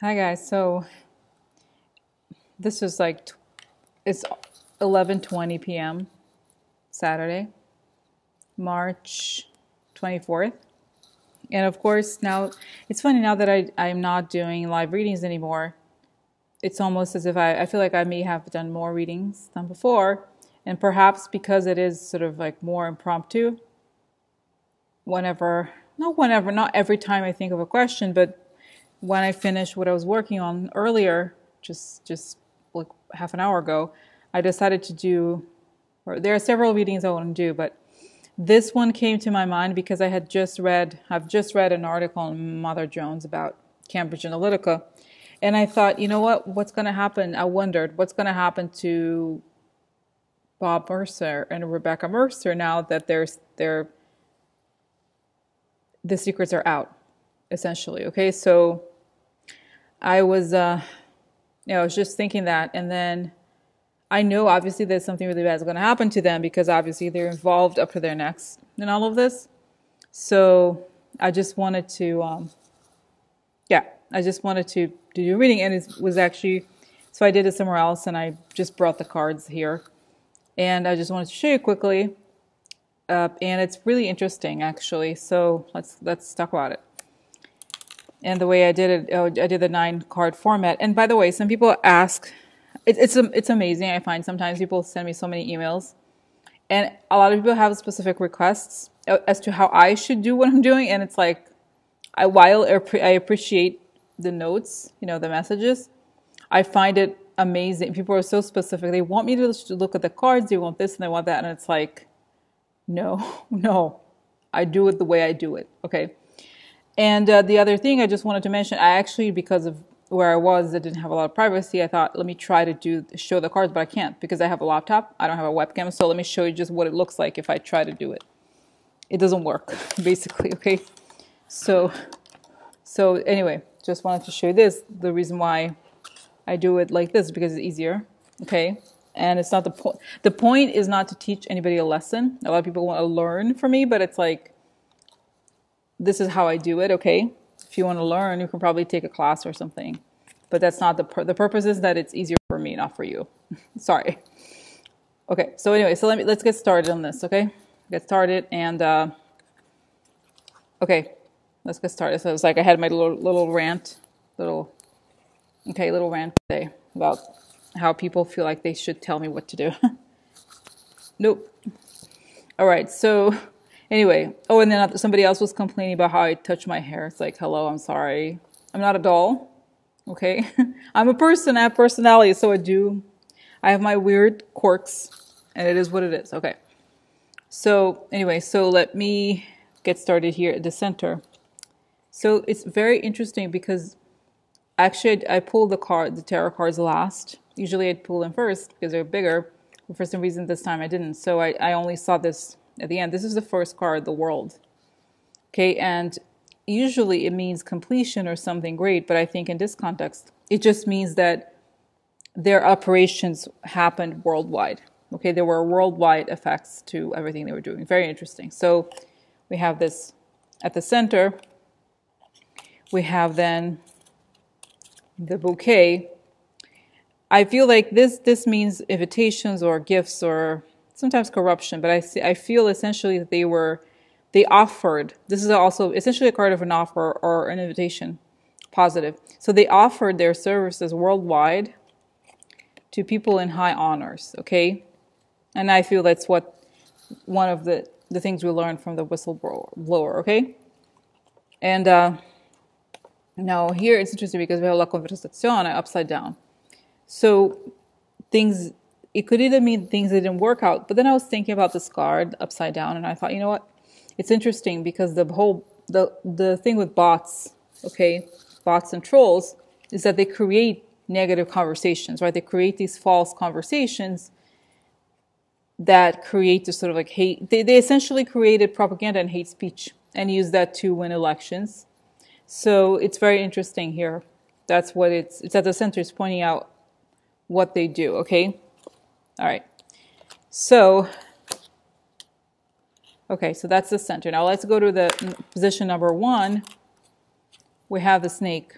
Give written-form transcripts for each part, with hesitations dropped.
Hi guys, so this is like, it's 11:20 p.m. Saturday, March 24th. And of course now, it's funny now that I'm not doing live readings anymore. It's almost as if I feel like I may have done more readings than before. And perhaps because it is sort of like more impromptu, not every time I think of a question, but when I finished what I was working on earlier, just like half an hour ago, I decided to do, or there are several readings I want to do, but this one came to my mind because I've just read an article on Mother Jones about Cambridge Analytica, and I thought, you know what's going to happen? I wondered what's going to happen to Bob Mercer and Rebekkah Mercer now that the secrets are out, essentially. Okay, so I was, I was just thinking that, and then I know obviously that something really bad is going to happen to them because obviously they're involved up to their necks in all of this. So I just wanted to, do a reading, and it was actually, so I did it somewhere else, and I just brought the cards here, and I just wanted to show you quickly, and it's really interesting actually. So let's talk about it. And the way I did it, I did the 9-card format. And by the way, some people ask, it's amazing. I find sometimes people send me so many emails, and a lot of people have specific requests as to how I should do what I'm doing. And it's like, while I appreciate the notes, the messages, I find it amazing. People are so specific. They want me to look at the cards. They want this and they want that. And it's like, no, I do it the way I do it. Okay. And the other thing I just wanted to mention, I actually, because of where I was, I didn't have a lot of privacy. I thought, let me try to show the cards, but I can't because I have a laptop. I don't have a webcam. So let me show you just what it looks like if I try to do it. It doesn't work, basically. Okay. So anyway, just wanted to show you this. The reason why I do it like this is because it's easier. Okay. And it's not the point. The point is not to teach anybody a lesson. A lot of people want to learn from me, but it's like, this is how I do it, okay? If you want to learn, you can probably take a class or something. But that's not the purpose is that it's easier for me, not for you. Sorry. Okay, so anyway, so let's get started on this, okay? Get started, and okay, let's get started. So it's like I had my little rant today about how people feel like they should tell me what to do. Nope. All right, so anyway, and then somebody else was complaining about how I touch my hair. It's like, hello, I'm sorry. I'm not a doll, okay? I'm a person, I have personality, so I have my weird quirks, and it is what it is, okay? So anyway, so let me get started here at the center. So it's very interesting because actually I pulled the tarot cards last. Usually I'd pull them first because they're bigger, but for some reason this time I didn't. So I only saw this at the end. This is the first card, the World. Okay, and usually it means completion or something great, but I think in this context, it just means that their operations happened worldwide. Okay, there were worldwide effects to everything they were doing. Very interesting. So we have this at the center. We have then the bouquet. I feel like this means invitations or gifts or sometimes corruption, but I feel essentially that they offered, this is also essentially a card of an offer or an invitation, positive. So they offered their services worldwide to people in high honors, okay? And I feel that's one of the things we learned from the whistleblower, okay? And now here it's interesting because we have la conversazione upside down. So it could either mean things that didn't work out, but then I was thinking about this card upside down, and I thought, you know what? It's interesting because the thing with bots, okay, bots and trolls, is that they create negative conversations, right? They create these false conversations that create this sort of like hate. They essentially created propaganda and hate speech and use that to win elections. So it's very interesting here. That's what it's at the center. It's pointing out what they do, okay? All right. So, okay, so that's the center. Now let's go to the position number 1. We have the snake.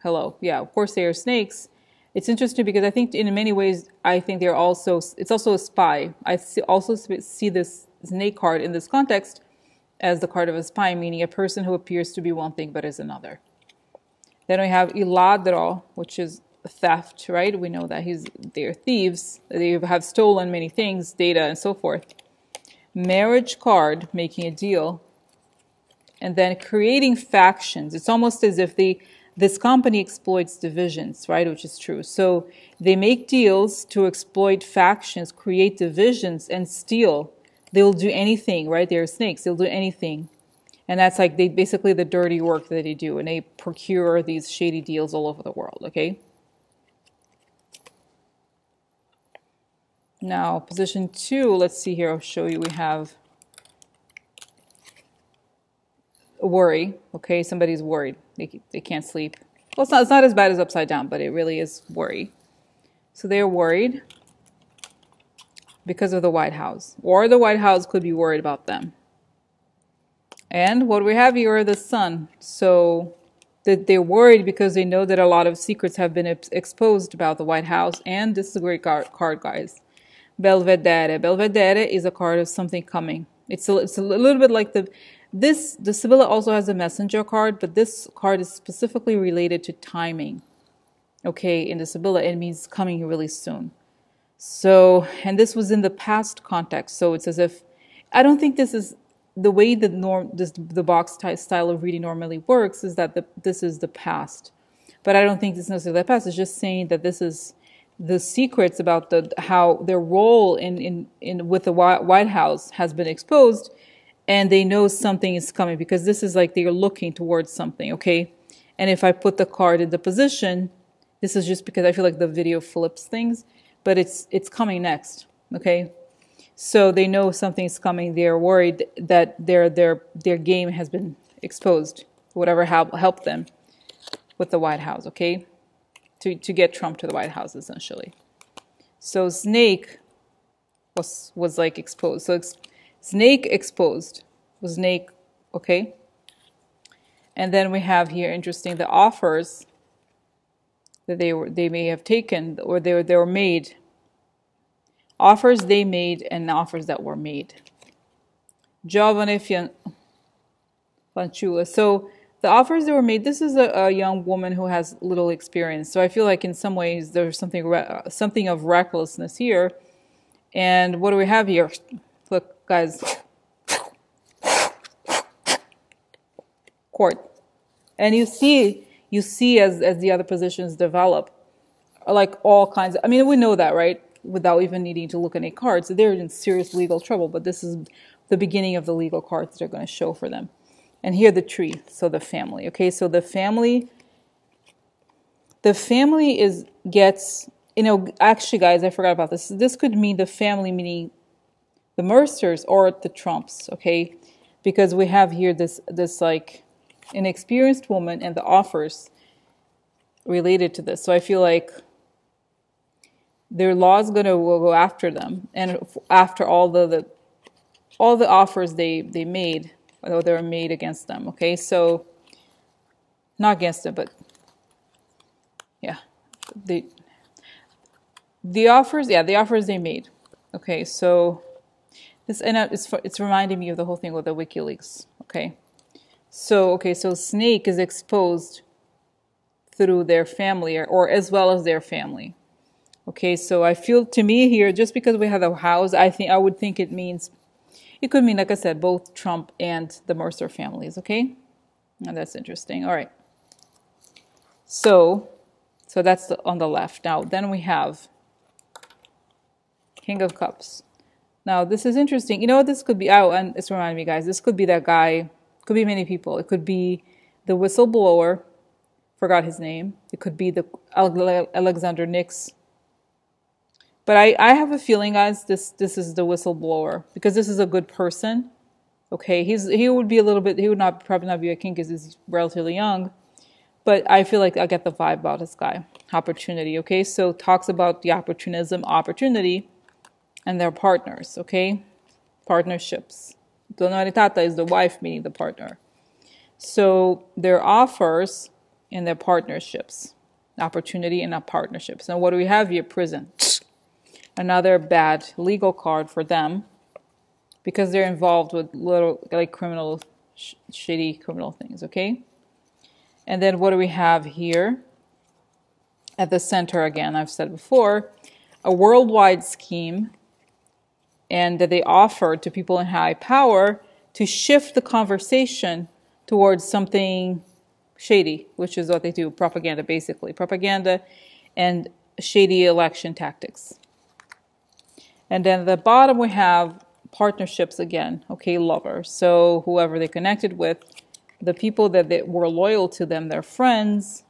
Hello. Yeah, of course they are snakes. It's interesting because I think in many ways, I think they're also, it's also a spy. Also see this snake card in this context as the card of a spy, meaning a person who appears to be one thing but is another. Then we have iladro, which is theft, right? We know that they're thieves. They have stolen many things, data and so forth. Marriage card, making a deal. And then creating factions. It's almost as if this company exploits divisions, right? Which is true. So they make deals to exploit factions, create divisions, and steal. They'll do anything, right? They're snakes. They'll do anything. And that's like basically the dirty work that they do. And they procure these shady deals all over the world, okay? Now, position 2, let's see here. I'll show you. We have worry, okay? Somebody's worried. They can't sleep. Well, it's not as bad as upside down, but it really is worry. So they're worried because of the White House. Or the White House could be worried about them. And what we have here are the sun. So they're worried because they know that a lot of secrets have been exposed about the White House. And this is a great card, guys. Belvedere. Belvedere is a card of something coming. It's a little bit like the Sibylla also has a messenger card, but this card is specifically related to timing. Okay, in the Sibylla, it means coming really soon. So, and this was in the past context. So it's as if, I don't think this is the way the box style of reading normally works, is that this is the past. But I don't think this is necessarily the past. It's just saying that this is the secrets about how their role with the White House has been exposed, and they know something is coming, because this is like they're looking towards something, okay? And if I put the card in the position, this is just because I feel like the video flips things, but it's coming next, okay? So they know something's coming. They're worried that their game has been exposed, whatever helped them with the White House, okay? To get Trump to the White House, essentially. So snake was like exposed. So snake exposed was snake, okay? And then we have here, interesting, the offers that they may have taken, or they were made. Offers they made and offers that were made. Giovane fanciulla. So the offers that were made, this is a young woman who has little experience. So I feel like in some ways there's something of recklessness here. And what do we have here? Look, guys. Court. And you see as the other positions develop, like all kinds of, I mean, we know that, right? Without even needing to look at any cards. They're in serious legal trouble, but this is the beginning of the legal cards that are going to show for them. And here the tree, so the family. Okay, so the family gets, actually, guys, I forgot about this. This could mean the family, meaning the Mercers or the Trumps, okay? Because we have here this like an experienced woman and the offers related to this. So I feel like their law is going to go after them, and after all the offers they made, or they were made against them. Okay, so not against them, but yeah, the offers, the offers they made. Okay, so this, and it's reminding me of the whole thing with the WikiLeaks. Okay, so snake is exposed through their family, or as well as their family. Okay, so I feel, to me here, just because we have a house, I would think it could mean, like I said, both Trump and the Mercer families, okay? And that's interesting. All right. So that's on the left. Now, then we have King of Cups. Now, this is interesting. You know what this could be? Oh, and it's reminding me, guys, this could be that guy. Could be many people. It could be the whistleblower. Forgot his name. It could be the Alexander Nix. But I have a feeling, guys, this is the whistleblower, because this is a good person. Okay, he would be a little bit, he would probably not be a king because he's relatively young. But I feel like I get the vibe about this guy. Opportunity, okay? So talks about the opportunity, and their partners, okay? Partnerships. Donaritata is the wife, meaning the partner. So their offers in their partnerships. Opportunity and partnerships. Now what do we have here? Prison. Another bad legal card for them because they're involved with little like criminal, shitty criminal things, okay? And then what do we have here? At the center again, I've said before, a worldwide scheme and that they offer to people in high power to shift the conversation towards something shady, which is what they do, propaganda basically. Propaganda and shady election tactics. And then at the bottom we have partnerships again, okay, lovers. So whoever they connected with, the people that they were loyal to them, their friends,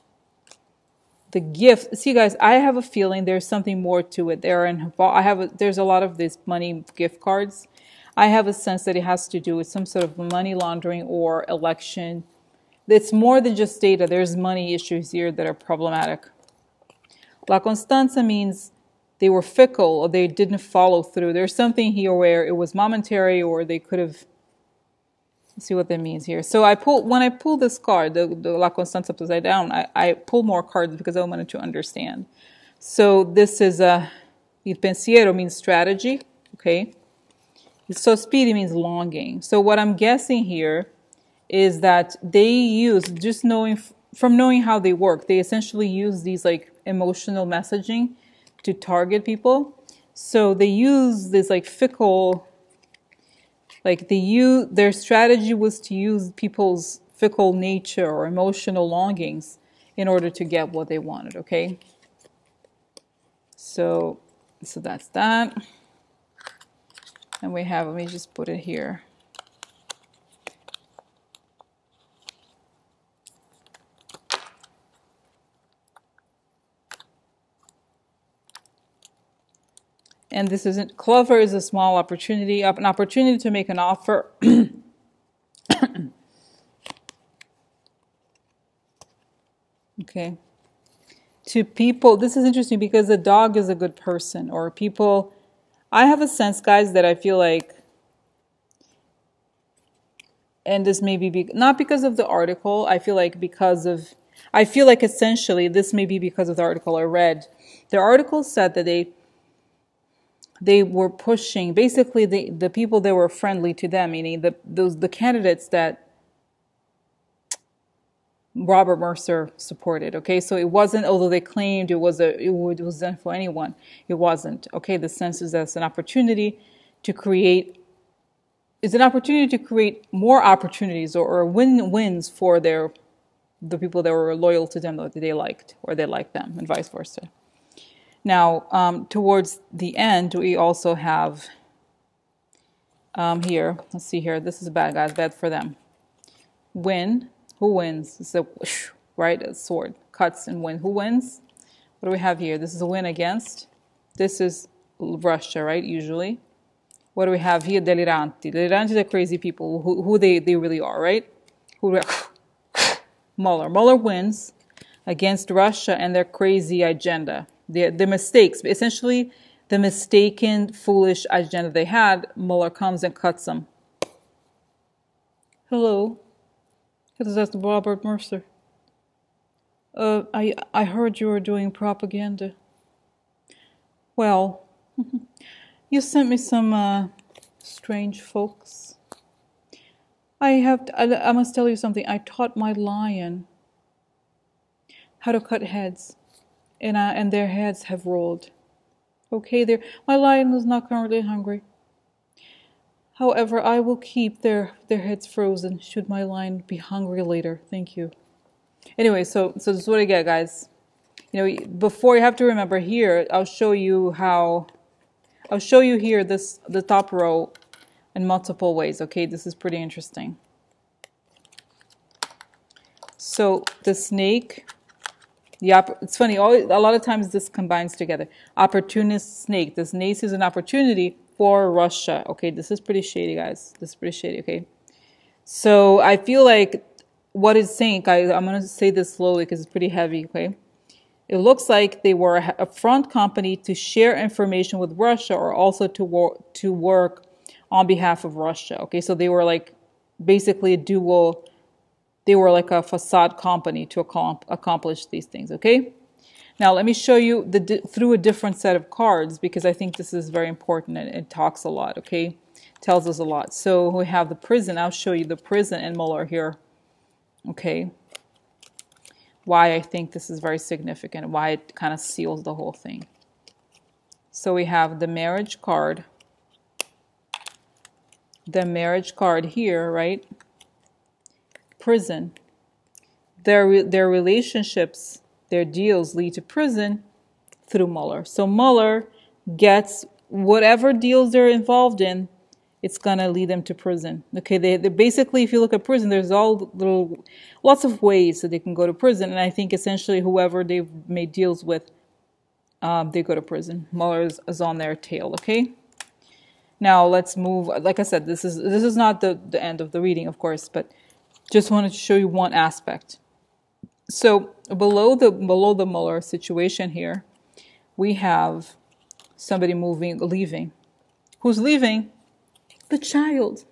the gift. See, guys, I have a feeling there's something more to it. There's a lot of these money gift cards. I have a sense that it has to do with some sort of money laundering or election. It's more than just data. There's money issues here that are problematic. La Constanza means they were fickle or they didn't follow through. There's something here where it was momentary or they could have. Let's see what that means here. So when I pull this card, the La Constanza upside down, I pull more cards because I wanted to understand. So this is il pensiero means strategy, okay? So spirito means longing. So what I'm guessing here is that they use, just from knowing how they work, they essentially use these like emotional messaging to target people. So they use this like fickle, like their strategy was to use people's fickle nature or emotional longings in order to get what they wanted, okay? So that's that. And we have, let me just put it here. And this isn't, clover is a small opportunity, an opportunity to make an offer. Okay. To people, this is interesting because the dog is a good person or people, I have a sense, guys, that I feel like, and this may be, not because of the article, I feel like essentially this may be because of the article I read. The article said that they were pushing, basically the people that were friendly to them, meaning the candidates that Robert Mercer supported, okay? So it wasn't, although they claimed it was done for anyone, it wasn't, okay? The sense is that it's an opportunity to create, more opportunities or win-wins for the people that were loyal to them, that they liked, or they liked them, and vice versa. Now, towards the end, we also have here, let's see here, this is bad, guys, bad for them. Win. Who wins? It's a, right, a sword. Cuts and win. Who wins? What do we have here? This is a win against. This is Russia, right, usually. What do we have here? Deliranti. Deliranti are crazy people, who they really are, right? Muller. Muller wins against Russia and their crazy agenda. The mistakes, essentially the mistaken, foolish agenda they had, Muller comes and cuts them. Hello. This is Robert Mercer. I heard you were doing propaganda. Well, you sent me some strange folks. I must tell you something. I taught my lion how to cut heads, and their heads have rolled. Okay, my lion is not currently hungry. However, I will keep their heads frozen should my lion be hungry later. Thank you. Anyway, so this is what I get, guys. You know, before, you have to remember here, I'll show you here the top row in multiple ways. Okay, this is pretty interesting. So the snake, it's funny, a lot of times this combines together. Opportunist snake. The snake is an opportunity for Russia. Okay, this is pretty shady, guys. This is pretty shady, okay? So I feel like what it's saying, guys, I'm going to say this slowly because it's pretty heavy, okay? It looks like they were a front company to share information with Russia or also to work on behalf of Russia, okay? So they were like basically a dual they were like a facade company to accomplish these things, okay? Now, let me show you through a different set of cards, because I think this is very important and it talks a lot, okay? Tells us a lot. So we have the prison. I'll show you the prison and Muller here, okay? Why I think this is very significant, why it kind of seals the whole thing. So we have the marriage card. The marriage card here, right? Prison. Their relationships, their deals lead to prison through Muller. So Muller gets whatever deals they're involved in, it's going to lead them to prison. Okay, they basically, if you look at prison, there's lots of ways that they can go to prison. And I think essentially whoever they've made deals with, they go to prison. Muller is on their tail, okay? Now let's move. Like I said, this is not the end of the reading, of course, but just wanted to show you one aspect. So below the Muller situation here, we have somebody leaving. Who's leaving? The child.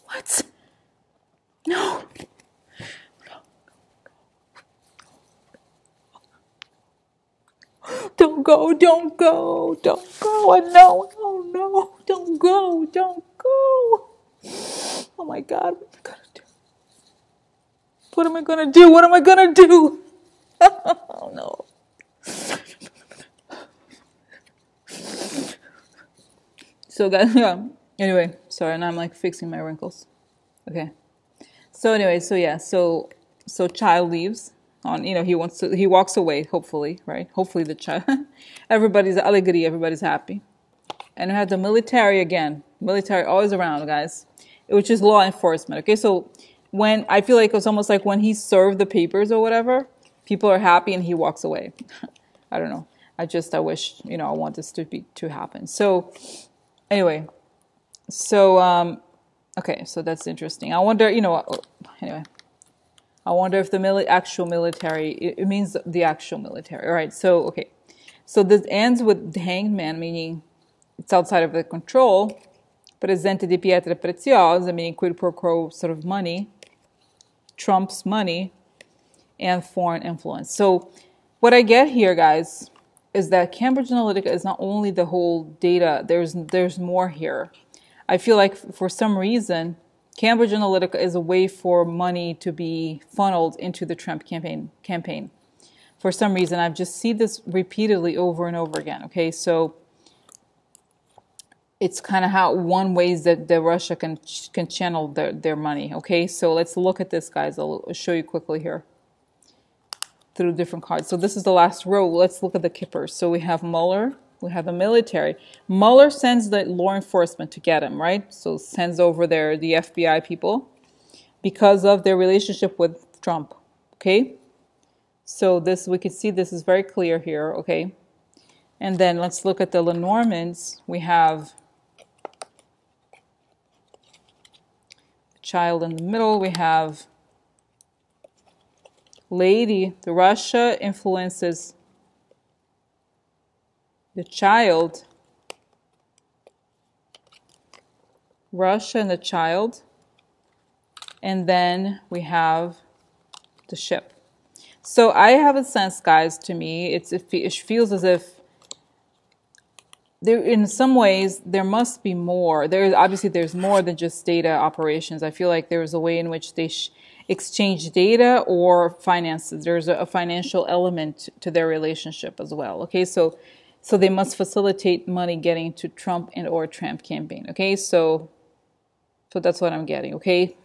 What? No. Don't go, don't go, don't go. No, oh no, don't go, don't go. Oh my God, what am I gonna do? What am I gonna do? Oh no. So guys, yeah. Anyway, sorry, and I'm like fixing my wrinkles. Okay. So anyway, so child leaves. He walks away, hopefully, right? Hopefully the child, everybody's alegria, everybody's happy. And we have the military again. Military always around, guys, which is law enforcement, okay? So when, I feel like it was almost like when he served the papers or whatever, people are happy and he walks away. I don't know. I wish, I want this to happen. So anyway, okay, so that's interesting. I wonder, anyway. I wonder if the actual military, it means the actual military. All right, so, okay. So this ends with the hanged man, meaning it's outside of their control. Presente di pietre preziose, meaning quid pro quo sort of money, trumps money, and foreign influence. So what I get here, guys, is that Cambridge Analytica is not only the whole data, there's more here. I feel like for some reason, Cambridge Analytica is a way for money to be funneled into the Trump campaign. For some reason, I've just seen this repeatedly over and over again. Okay, so it's kind of one ways that Russia can channel their money. Okay, so let's look at this, guys. I'll show you quickly here through different cards. So this is the last row. Let's look at the kippers. So we have Muller. We have the military. Muller sends the law enforcement to get him, right? So sends over the FBI people because of their relationship with Trump, okay? So we can see this is very clear here, okay? And then let's look at the Lenormands. We have a child in the middle. We have lady. The Russia influences the child, Russia and the child, and then we have the ship. So I have a sense, guys, to me, it feels as if in some ways there must be more. There's more than just data operations. I feel like there's a way in which they exchange data or finances. There's a financial element to their relationship as well. Okay, so they must facilitate money getting to Trump and or Trump campaign. Okay, so that's what I'm getting. Okay.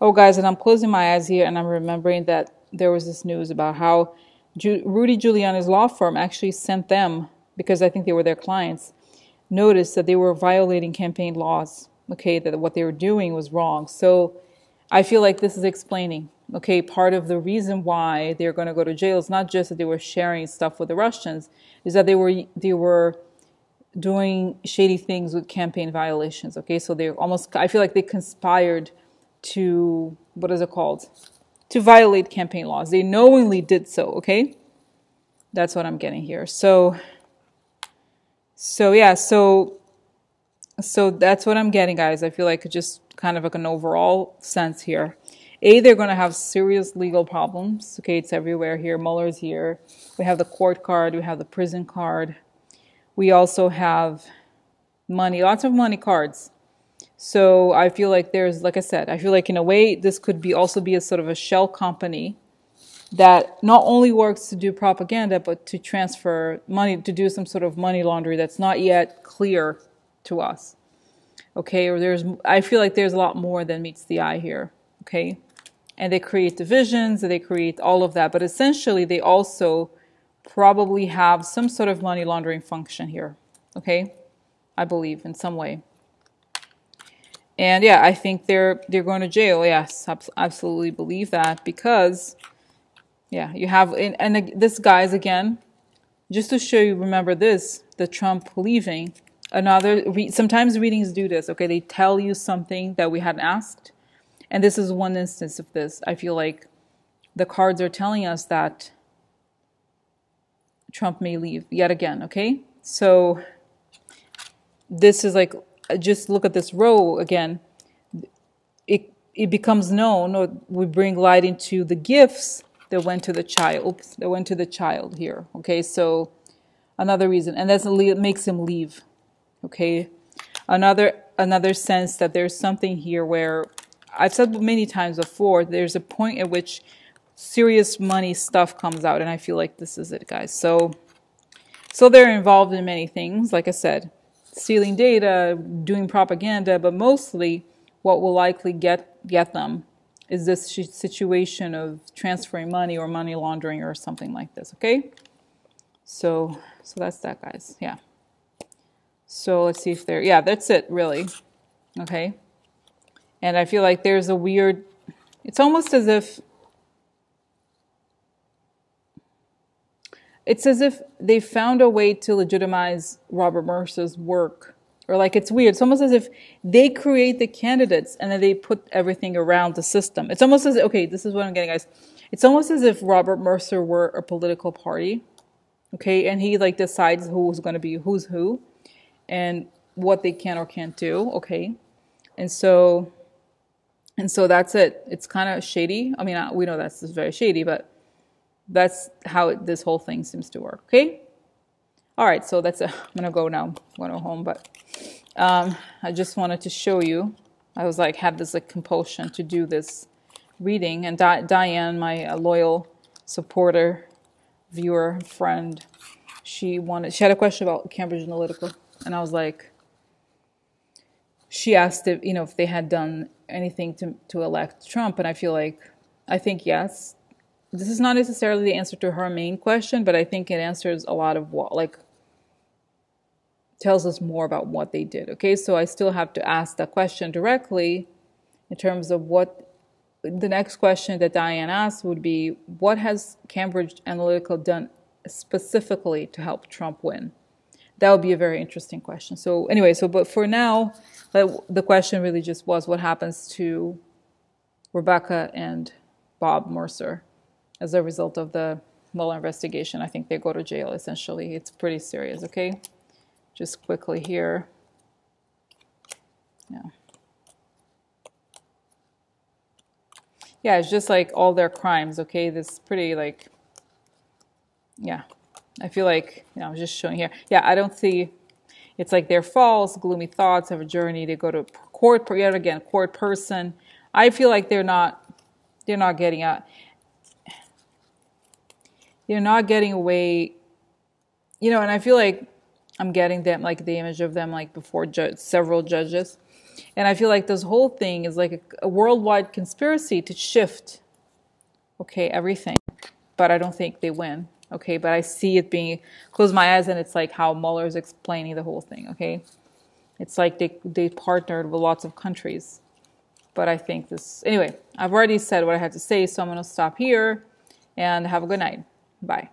Oh, guys, and I'm closing my eyes here, and I'm remembering that there was this news about how Rudy Giuliani's law firm actually sent them, because I think they were their clients, notice that they were violating campaign laws. Okay, that what they were doing was wrong. So I feel like this is explaining. Okay, part of the reason why they're going to go to jail is not just that they were sharing stuff with the Russians, is that they were doing shady things with campaign violations. Okay, so I feel like they conspired to, what is it called? To violate campaign laws. They knowingly did so. Okay, that's what I'm getting here. So So that's what I'm getting, guys. I feel like just kind of like an overall sense here. A, they're going to have serious legal problems. Okay, it's everywhere here. Muller's here. We have the court card. We have the prison card. We also have money, lots of money cards. So I feel like there's, like I said, I feel like in a way this could be also be a sort of a shell company that not only works to do propaganda, but to transfer money, to do some sort of money laundering that's not yet clear to us. Okay, or I feel like there's a lot more than meets the eye here. Okay, and they create divisions, they create all of that, but essentially they also probably have some sort of money laundering function here. Okay, I believe in some way. And yeah, I think they're going to jail. Yes, absolutely believe that because, yeah, you have, and this guy's again, just to show you, remember this, the Trump leaving. Sometimes readings do this, okay? They tell you something that we hadn't asked. And this is one instance of this. I feel like the cards are telling us that Trump may leave yet again, okay? So this is like, just look at this row again. It becomes known, or we bring light into the gifts that went to the child. Oops, that went to the child here, okay? So another reason, and that's makes him leave. Okay, another sense that there's something here where I've said many times before, there's a point at which serious money stuff comes out, and I feel like this is it, guys. So they're involved in many things, like I said, stealing data, doing propaganda, but mostly what will likely get them is this situation of transferring money or money laundering or something like this. Okay, so that's that, guys. Yeah. So let's see if yeah, that's it, really. Okay. And I feel like there's a weird, it's almost as if, they found a way to legitimize Robert Mercer's work. Or like, it's weird. It's almost as if they create the candidates and then they put everything around the system. It's almost as, okay, this is what I'm getting, guys. It's almost as if Robert Mercer were a political party. Okay. And he like decides who's going to be who's who. And what they can or can't do, okay? And so that's it. It's kind of shady. I mean, we know that's very shady, but that's how this whole thing seems to work, okay? All right, so that's it. I'm going to go now. I'm going to go home, but I just wanted to show you. I was like, had this like compulsion to do this reading. And Diane, my loyal supporter, viewer, friend, she had a question about Cambridge Analytica. And I was like, she asked if they had done anything to elect Trump. And I think yes. This is not necessarily the answer to her main question, but I think it answers a lot of tells us more about what they did. Okay, so I still have to ask that question directly in terms of what the next question that Diane asked would be, what has Cambridge Analytica done specifically to help Trump win? That would be a very interesting question. So anyway, but for now, the question really just was, what happens to Rebekkah and Bob Mercer as a result of the Muller investigation? I think they go to jail, essentially. It's pretty serious, okay? Just quickly here. Yeah. Yeah, it's just like all their crimes, okay? This pretty like, yeah. I feel like, I was just showing here. Yeah, I don't see, it's like they're false, gloomy thoughts, have a journey, they go to court, yet again, court person. I feel like they're not getting out. They're not getting away, and I feel like I'm getting them, like the image of them, like before several judges. And I feel like this whole thing is like a worldwide conspiracy to shift, okay, everything. But I don't think they win. Okay, but I see it being, close my eyes and it's like how Muller's explaining the whole thing, okay? It's like they partnered with lots of countries. But I think anyway, I've already said what I had to say, so I'm going to stop here and have a good night. Bye.